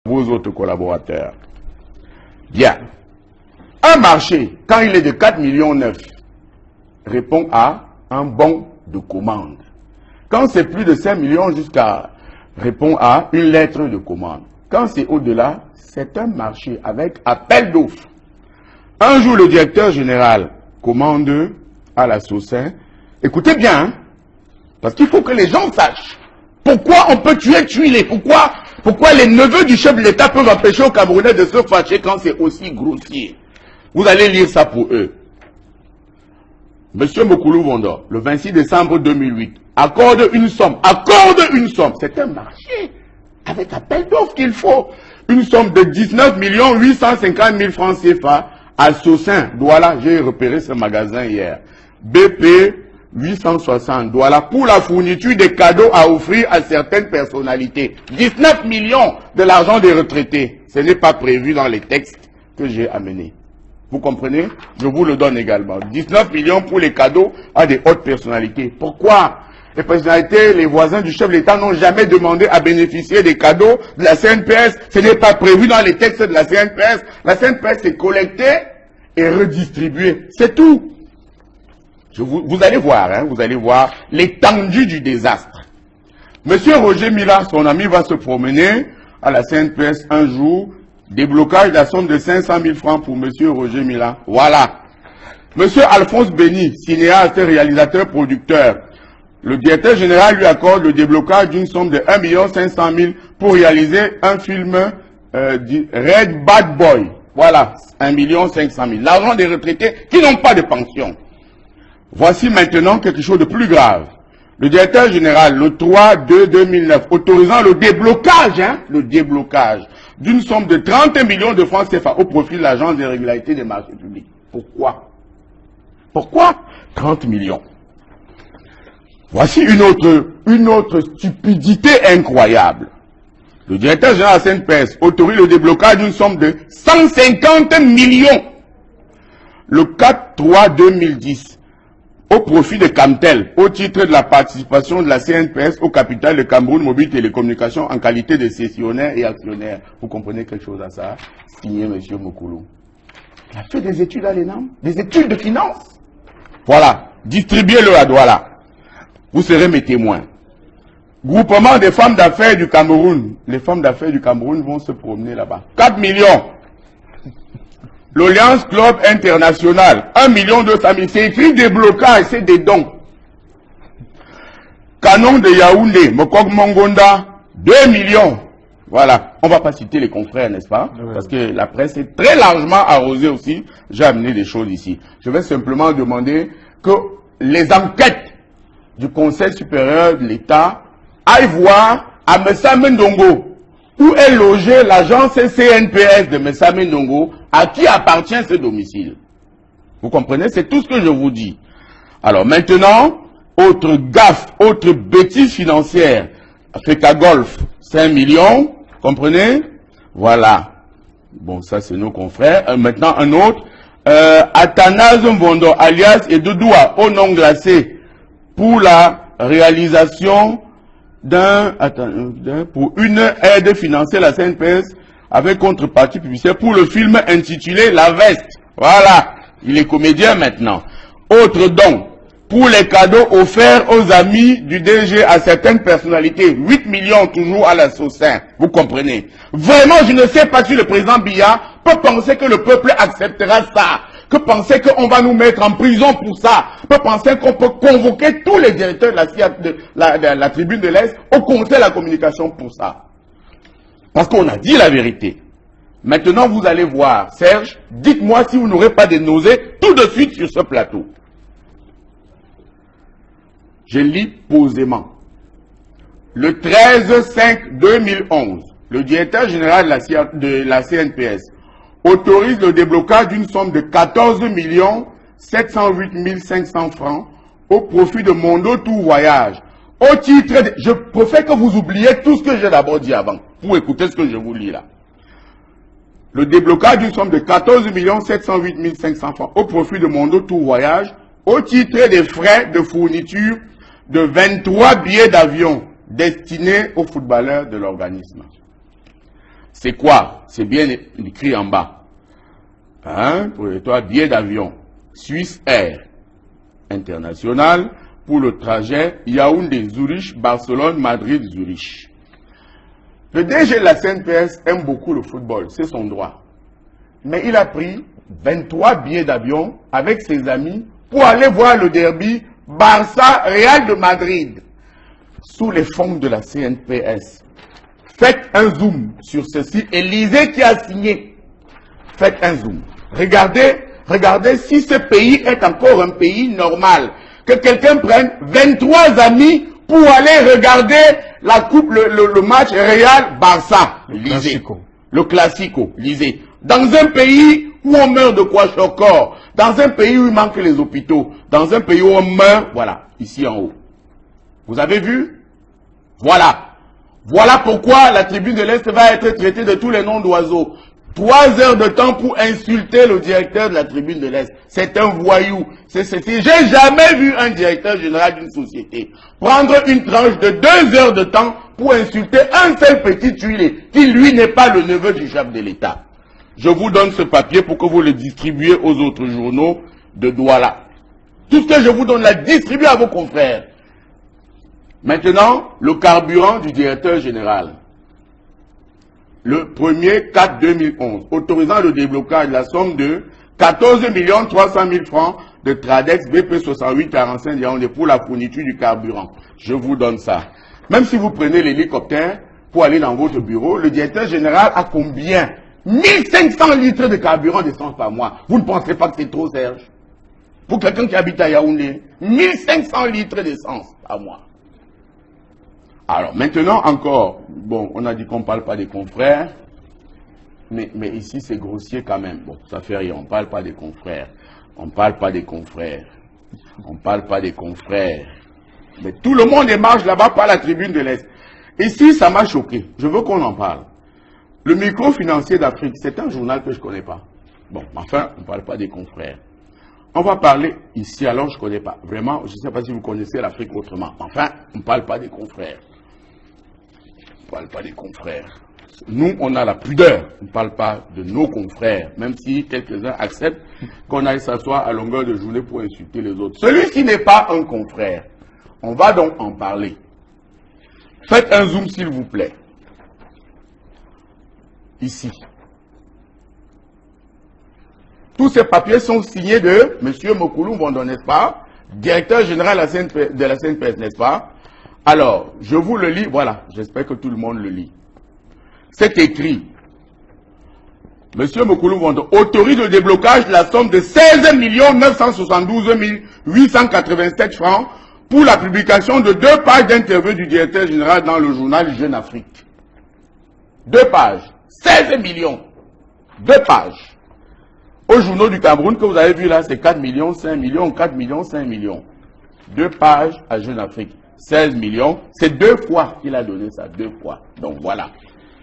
vos autres collaborateurs. Bien. Un marché, quand il est de 4,9 millions, répond à un bon de commande. Quand c'est plus de 5 millions jusqu'à répond à une lettre de commande. Quand c'est au-delà, c'est un marché avec appel d'offres. Un jour, le directeur général commande à la SOSEN. Écoutez bien, hein, parce qu'il faut que les gens sachent pourquoi on peut tuer. Pourquoi les neveux du chef de l'État peuvent empêcher aux Camerounais de se fâcher quand c'est aussi grossier. Vous allez lire ça pour eux. Monsieur Mokoulou Vondo, le 26 décembre 2008, accorde une somme. C'est un marché avec appel d'offres qu'il faut. Une somme de 19 850 000 francs CFA à SOSEN. Douala, j'ai repéré ce magasin hier. BP 860 Douala pour la fourniture des cadeaux à offrir à certaines personnalités. 19 millions de l'argent des retraités. Ce n'est pas prévu dans les textes que j'ai amenés. Vous comprenez? Je vous le donne également. 19 millions pour les cadeaux à des hautes personnalités. Pourquoi? Les personnalités, les voisins du chef de l'État n'ont jamais demandé à bénéficier des cadeaux de la CNPS. Ce n'est pas prévu dans les textes de la CNPS. La CNPS est collectée et redistribuée. C'est tout. Vous allez voir, hein, vous allez voir l'étendue du désastre. Monsieur Roger Mila, son ami, va se promener à la CNPS un jour. Déblocage de la somme de 500 000 francs pour monsieur Roger Mila. Voilà. Monsieur Alphonse Béni, cinéaste, réalisateur, producteur. Le directeur général lui accorde le déblocage d'une somme de 1 500 000 pour réaliser un film Red Bad Boy. Voilà, 1 500 000. L'argent des retraités qui n'ont pas de pension. Voici maintenant quelque chose de plus grave. Le directeur général, le 3/2/2009, autorisant le déblocage d'une somme de 30 millions de francs CFA au profit de l'Agence des régularités des marchés publics. Pourquoi? Pourquoi 30 millions? Voici une autre stupidité incroyable. Le directeur général de la CNPS autorise le déblocage d'une somme de 150 millions le 4/3/2010 au profit de Camtel, au titre de la participation de la CNPS au capital de Cameroun Mobile Télécommunications en qualité de cessionnaire et actionnaire. Vous comprenez quelque chose à ça? Signé M. Mokoulou. Il a fait des études à l'ENAM, des études de finance. Voilà, distribuez-le à Douala. Vous serez mes témoins. Groupement des femmes d'affaires du Cameroun. Les femmes d'affaires du Cameroun vont se promener là-bas. 4 millions. L'Alliance Club International, 1 200 000. C'est écrit déblocage, c'est des dons. Canon de Yaoundé, Mokok Mongonda, 2 millions. Voilà. On ne va pas citer les confrères, n'est-ce pas? Oui. Parce que la presse est très largement arrosée aussi. J'ai amené des choses ici. Je vais simplement demander que les enquêtes du Conseil supérieur de l'État aillent voir à Messa Mendongo où est logée l'agence CNPS de Messa Mendongo, à qui appartient ce domicile. Vous comprenez? C'est tout ce que je vous dis. Alors maintenant, autre gaffe, autre bêtise financière. Africa Golf, 5 millions, comprenez? Voilà. Bon, ça c'est nos confrères. Maintenant un autre. Athanase Mbondo, alias Edoudoua, au nom glacé, pour la réalisation pour une aide financière à la CNPS avec contrepartie publicitaire pour le film intitulé La Veste. Voilà, il est comédien maintenant. Autre don, pour les cadeaux offerts aux amis du DG à certaines personnalités. 8 millions toujours à la SOSEN. Vous comprenez? Vraiment, je ne sais pas si le président Biya peut penser que le peuple acceptera ça. Que penser qu'on va nous mettre en prison pour ça? Peut penser qu'on peut convoquer tous les directeurs de la tribune de l'Est au conseil de la communication pour ça? Parce qu'on a dit la vérité. Maintenant, vous allez voir. Serge, dites-moi si vous n'aurez pas de nausées tout de suite sur ce plateau. Je lis posément. Le 13/5/2011, le directeur général de la CNPS autorise le déblocage d'une somme de 14 708 500 francs au profit de Mondo Tour Voyage. Au titre de... Je préfère que vous oubliez tout ce que j'ai d'abord dit avant, pour écouter ce que je vous lis là. Le déblocage d'une somme de 14 708 500 francs au profit de Mondo Tour Voyage, au titre des frais de fourniture de 23 billets d'avion destinés aux footballeurs de l'organisme. C'est quoi? C'est bien écrit en bas. Hein? Pour toi, billet d'avion. Suisse Air International pour le trajet Yaoundé-Zurich, Barcelone-Madrid-Zurich. Le DG de la CNPS aime beaucoup le football, c'est son droit. Mais il a pris 23 billets d'avion avec ses amis pour aller voir le derby Barça-Real de Madrid sous les fonds de la CNPS. Faites un zoom sur ceci et lisez qui a signé. Faites un zoom. Regardez si ce pays est encore un pays normal. Que quelqu'un prenne 23 amis pour aller regarder la coupe, le match Real-Barça. Lisez. Le Classico. Lisez. Dans un pays où on meurt de kwashiorkor, dans un pays où il manque les hôpitaux, dans un pays où on meurt, voilà, ici en haut. Vous avez vu? Voilà. Voilà pourquoi la tribune de l'Est va être traitée de tous les noms d'oiseaux. 3 heures de temps pour insulter le directeur de la tribune de l'Est. C'est un voyou. J'ai jamais vu un directeur général d'une société prendre une tranche de 2 heures de temps pour insulter un seul petit tuilé qui, lui, n'est pas le neveu du chef de l'État. Je vous donne ce papier pour que vous le distribuiez aux autres journaux de Douala. Tout ce que je vous donne, la distribuez à vos confrères. Maintenant, le carburant du directeur général. Le 1er 4 2011, autorisant le déblocage de la somme de 14 300 000 francs de Tradex BP 6845 Yaoundé pour la fourniture du carburant. Je vous donne ça. Même si vous prenez l'hélicoptère pour aller dans votre bureau, le directeur général a combien? 1500 litres de carburant d'essence par mois. Vous ne pensez pas que c'est trop, Serge? Pour quelqu'un qui habite à Yaoundé, 1500 litres d'essence par mois. Alors, maintenant encore, bon, on a dit qu'on ne parle pas des confrères, mais ici c'est grossier quand même. Bon, ça fait rien, on ne parle pas des confrères. On ne parle pas des confrères. On ne parle pas des confrères. Mais tout le monde marche là-bas par la tribune de l'Est. Ici, ça m'a choqué. Je veux qu'on en parle. Le microfinancier d'Afrique, c'est un journal que je ne connais pas. Bon, enfin, on ne parle pas des confrères. On va parler ici, alors je ne connais pas. Vraiment, je ne sais pas si vous connaissez l'Afrique autrement. Enfin, on ne parle pas des confrères. On ne parle pas des confrères. Nous, on a la pudeur. On ne parle pas de nos confrères, même si quelques-uns acceptent qu'on aille s'asseoir à longueur de journée pour insulter les autres. Celui qui n'est pas un confrère, on va donc en parler. Faites un zoom, s'il vous plaît. Ici. Tous ces papiers sont signés de M. Mokulu Mvondo, n'est-ce pas? Directeur général de la CNPS, n'est-ce pas? Alors, je vous le lis, voilà, j'espère que tout le monde le lit. C'est écrit. Monsieur Mokulu Mvondo autorise le déblocage de la somme de 16 972 887 francs pour la publication de 2 pages d'interview du directeur général dans le journal Jeune Afrique. 2 pages. 16 millions. 2 pages. Au journaux du Cameroun que vous avez vu là, c'est 4 millions, 5 millions, 4 millions, 5 millions. 2 pages à Jeune Afrique. 16 millions, c'est 2 fois qu'il a donné ça, 2 fois. Donc voilà,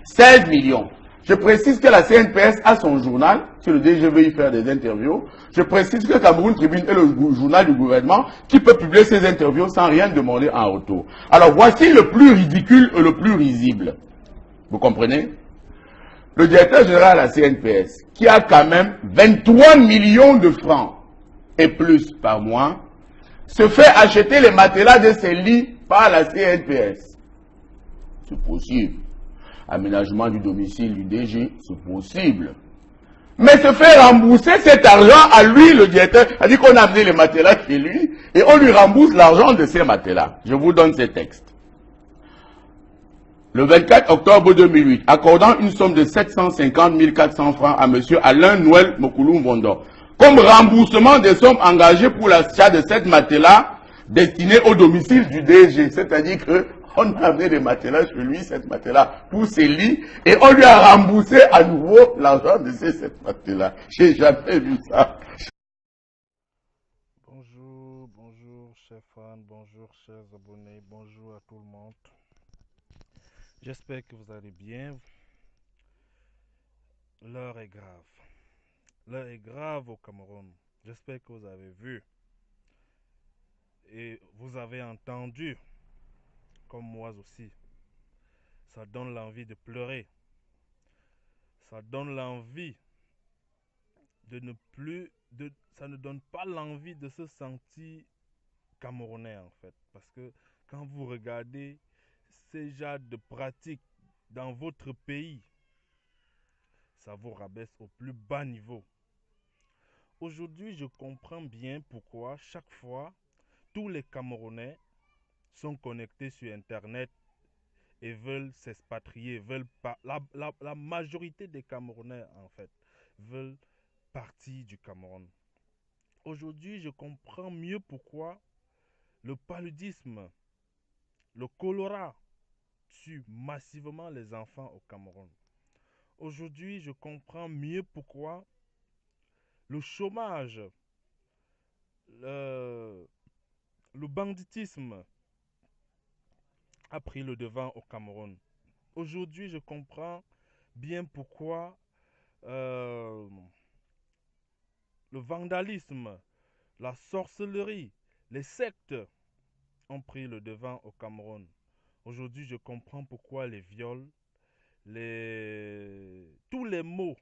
16 millions. Je précise que la CNPS a son journal, si le DG veut y faire des interviews. Je précise que Cameroun Tribune est le journal du gouvernement qui peut publier ses interviews sans rien demander en retour. Alors voici le plus ridicule et le plus risible. Vous comprenez? Le directeur général de la CNPS, qui a quand même 23 millions de francs et plus par mois, se fait acheter les matelas de ses lits par la CNPS. C'est possible. Aménagement du domicile du DG, c'est possible. Mais se fait rembourser cet argent à lui, le directeur. A dit qu'on a amené les matelas chez lui et on lui rembourse l'argent de ces matelas. Je vous donne ces textes. Le 24 octobre 2008, accordant une somme de 750 400 francs à M. Alain Noël Mokulu Mvondo comme remboursement des sommes engagées pour l'achat de cette matelas destinée au domicile du DG. C'est-à-dire qu'on a amené des matelas chez lui, cette matelas, pour ses lits, et on lui a remboursé à nouveau l'argent de cette matelas. J'ai jamais vu ça. Bonjour, bonjour chers fans, bonjour chers abonnés, bonjour à tout le monde. J'espère que vous allez bien. L'heure est grave. L'heure est grave au Cameroun. J'espère que vous avez vu et vous avez entendu, comme moi aussi. Ça donne l'envie de pleurer. ça donne l'envie de ne plus, ça ne donne pas l'envie de se sentir camerounais en fait. Parce que quand vous regardez ces genres de pratiques dans votre pays, ça vous rabaisse au plus bas niveau. Aujourd'hui, je comprends bien pourquoi chaque fois, tous les Camerounais sont connectés sur Internet et veulent s'expatrier, la majorité des Camerounais en fait, veulent partir du Cameroun. Aujourd'hui, je comprends mieux pourquoi le paludisme, le choléra tue massivement les enfants au Cameroun. Aujourd'hui, je comprends mieux pourquoi le chômage, le, le banditisme a pris le devant au Cameroun. Aujourd'hui, je comprends bien pourquoi euh, le vandalisme, la sorcellerie, les sectes ont pris le devant au Cameroun. Aujourd'hui, je comprends pourquoi les viols, tous les maux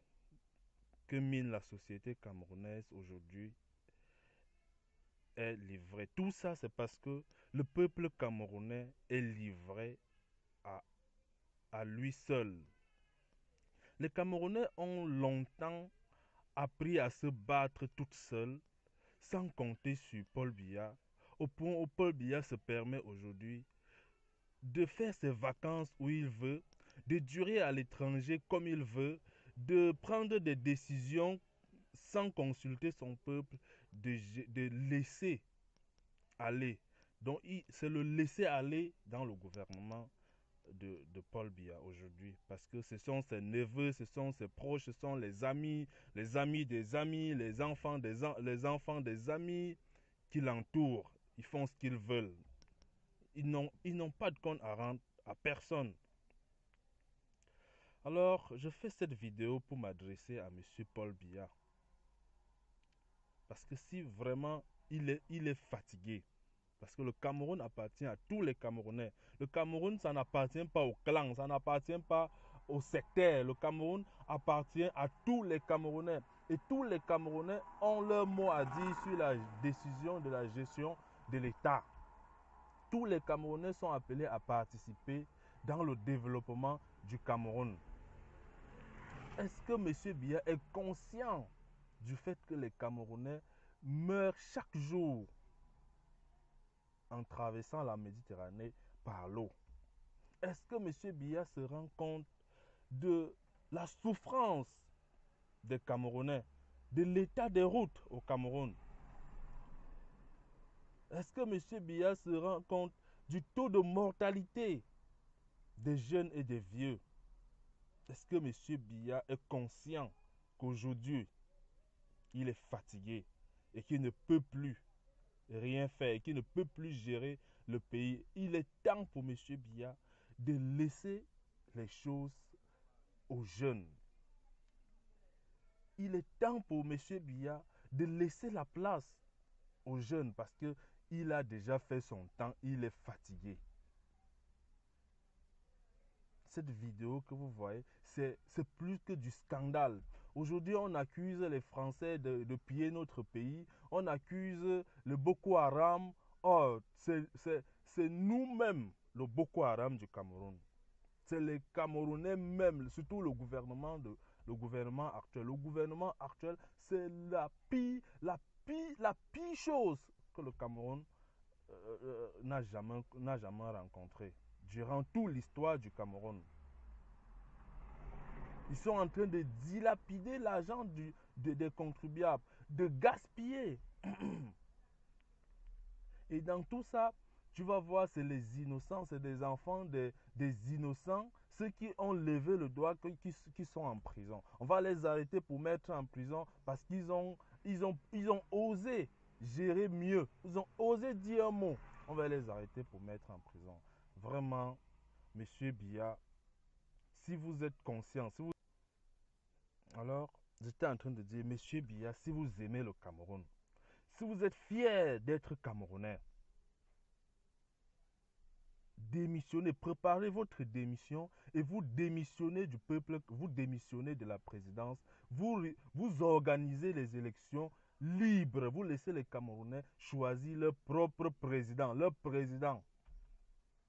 que mine la société camerounaise aujourd'hui est livré. Tout ça, c'est parce que le peuple camerounais est livré à, à lui seul. Les Camerounais ont longtemps appris à se battre tout seuls, sans compter sur Paul Biya, au point où Paul Biya se permet aujourd'hui de faire ses vacances où il veut, de durer à l'étranger comme il veut, de prendre des décisions sans consulter son peuple, de laisser aller. Donc c'est le laisser aller dans le gouvernement de Paul Biya aujourd'hui. Parce que ce sont ses neveux, ce sont ses proches, ce sont les amis des amis, les enfants des amis qui l'entourent. Ils font ce qu'ils veulent. Ils n'ont pas de compte à rendre à personne. Alors, je fais cette vidéo pour m'adresser à M. Paul Biya. Parce que si vraiment il est fatigué, parce que le Cameroun appartient à tous les Camerounais. Le Cameroun, ça n'appartient pas au clan, ça n'appartient pas au sectaire. Le Cameroun appartient à tous les Camerounais. Et tous les Camerounais ont leur mot à dire sur la décision de la gestion de l'État. Tous les Camerounais sont appelés à participer dans le développement du Cameroun. Est-ce que M. Biya est conscient du fait que les Camerounais meurent chaque jour en traversant la Méditerranée par l'eau? Est-ce que M. Biya se rend compte de la souffrance des Camerounais, de l'état des routes au Cameroun? Est-ce que M. Biya se rend compte du taux de mortalité des jeunes et des vieux? Est-ce que M. Biya est conscient qu'aujourd'hui, il est fatigué et qu'il ne peut plus rien faire, qu'il ne peut plus gérer le pays? Il est temps pour M. Biya de laisser les choses aux jeunes. Il est temps pour M. Biya de laisser la place aux jeunes parce qu'il a déjà fait son temps, il est fatigué. Cette vidéo que vous voyez, c'est plus que du scandale. Aujourd'hui, on accuse les Français de piller notre pays. On accuse le Boko Haram. Oh, c'est nous-mêmes, le Boko Haram du Cameroun. C'est les Camerounais même, surtout le gouvernement actuel. Le gouvernement actuel, c'est la pire chose que le Cameroun n'a jamais rencontrée durant toute l'histoire du Cameroun. Ils sont en train de dilapider l'argent des contribuables, de gaspiller. Et dans tout ça, tu vas voir, c'est les innocents, c'est des enfants des innocents, ceux qui ont levé le doigt, qui sont en prison. On va les arrêter pour mettre en prison parce qu'ils ont osé gérer mieux. Ils ont osé dire un mot. On va les arrêter pour mettre en prison. Vraiment, Monsieur Biya, si vous êtes conscient, alors, j'étais en train de dire, Monsieur Biya, si vous aimez le Cameroun, si vous êtes fier d'être Camerounais, démissionnez, préparez votre démission et vous démissionnez du peuple, vous démissionnez de la présidence, vous organisez les élections libres, vous laissez les Camerounais choisir leur propre président, leur président.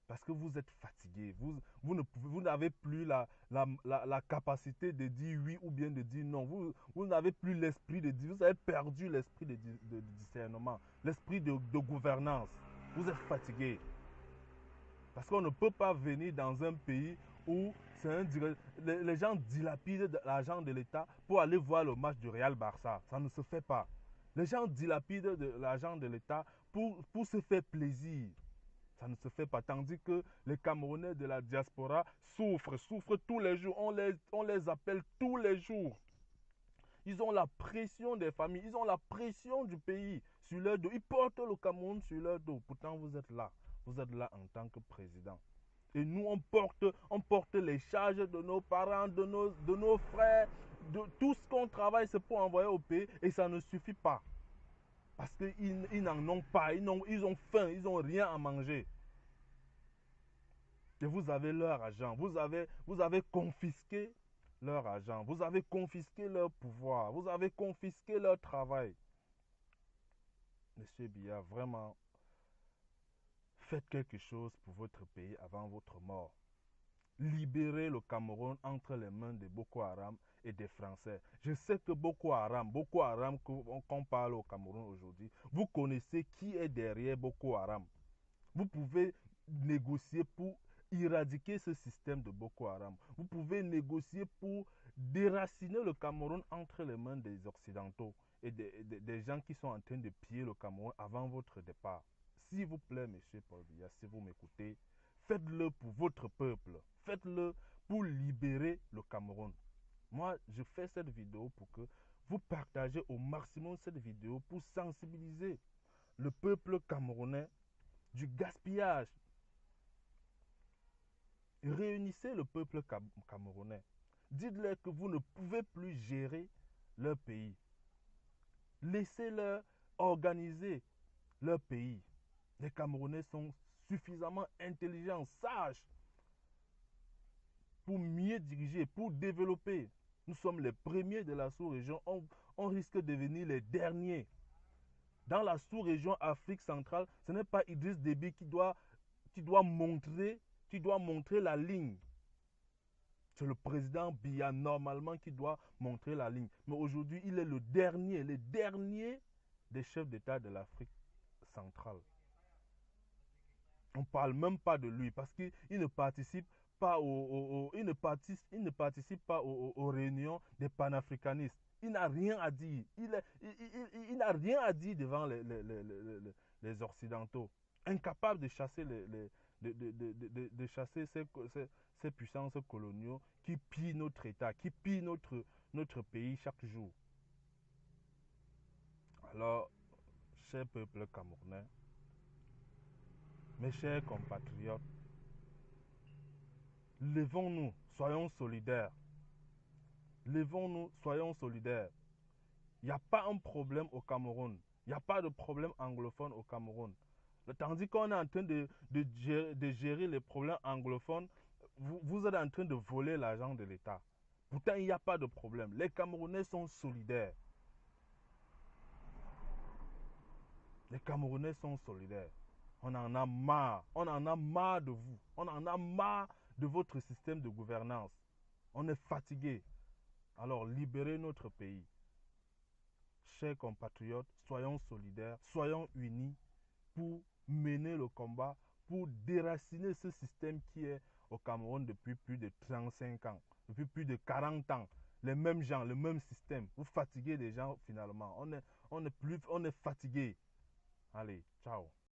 Parce que vous êtes fatigué, vous n'avez plus la capacité de dire oui ou bien de dire non. Vous n'avez plus l'esprit de dire, vous avez perdu l'esprit de discernement, l'esprit de gouvernance. Vous êtes fatigué. Parce qu'on ne peut pas venir dans un pays où les gens dilapident l'argent de l'État pour aller voir le match du Real Barça. Ça ne se fait pas. Les gens dilapident l'argent de l'État pour se faire plaisir. Ça ne se fait pas. Tandis que les Camerounais de la diaspora souffrent tous les jours. On les appelle tous les jours. Ils ont la pression des familles, ils ont la pression du pays sur leur dos. Ils portent le Cameroun sur leur dos. Pourtant, vous êtes là. Vous êtes là en tant que président. Et nous, on porte les charges de nos parents, de nos frères. De tout ce qu'on travaille, c'est pour envoyer au pays. Et ça ne suffit pas. Parce qu'ils n'en ont pas. Ils ont faim. Ils n'ont rien à manger. Et vous avez leur argent. Vous avez confisqué leur argent. Vous avez confisqué leur pouvoir. Vous avez confisqué leur travail. Monsieur Biya, vraiment, faites quelque chose pour votre pays avant votre mort. Libérez le Cameroun entre les mains de Boko Haram et des Français. Je sais que Boko Haram, qu'on parle au Cameroun aujourd'hui, vous connaissez qui est derrière Boko Haram. Vous pouvez négocier pour éradiquer ce système de Boko Haram. Vous pouvez négocier pour déraciner le Cameroun entre les mains des Occidentaux et des gens qui sont en train de piller le Cameroun avant votre départ. S'il vous plaît, monsieur Paul Biya, si vous m'écoutez, faites-le pour votre peuple. Faites-le pour libérer le Cameroun. Moi, je fais cette vidéo pour que vous partagez au maximum cette vidéo pour sensibiliser le peuple camerounais du gaspillage. Réunissez le peuple camerounais. Dites-leur que vous ne pouvez plus gérer leur pays. Laissez-leur organiser leur pays. Les Camerounais sont suffisamment intelligents, sages, pour mieux diriger, pour développer. Nous sommes les premiers de la sous-région. On risque de devenir les derniers. Dans la sous-région Afrique centrale, ce n'est pas Idriss Déby qui doit montrer la ligne. C'est le président Biya normalement qui doit montrer la ligne. Mais aujourd'hui, il est le dernier des chefs d'État de l'Afrique centrale. On ne parle même pas de lui parce qu'il ne participe pas aux réunions des panafricanistes. Il n'a rien à dire. Il n'a rien à dire devant les Occidentaux. Incapable de chasser, de chasser ces puissances coloniaux qui pillent notre État, qui pillent notre pays chaque jour. Alors, cher peuple camerounais, mes chers compatriotes, levons-nous, soyons solidaires. Levons-nous, soyons solidaires. Il n'y a pas un problème au Cameroun. Il n'y a pas de problème anglophone au Cameroun. Tandis qu'on est en train de gérer les problèmes anglophones, vous êtes en train de voler l'argent de l'État. Pourtant, il n'y a pas de problème. Les Camerounais sont solidaires. Les Camerounais sont solidaires. On en a marre. On en a marre de vous. On en a marre de votre système de gouvernance. On est fatigué. Alors, libérez notre pays. Chers compatriotes, soyons solidaires, soyons unis pour mener le combat, pour déraciner ce système qui est au Cameroun depuis plus de 35 ans, depuis plus de 40 ans. Les mêmes gens, le même système. Vous fatiguez les gens finalement. On est fatigué. Allez, ciao.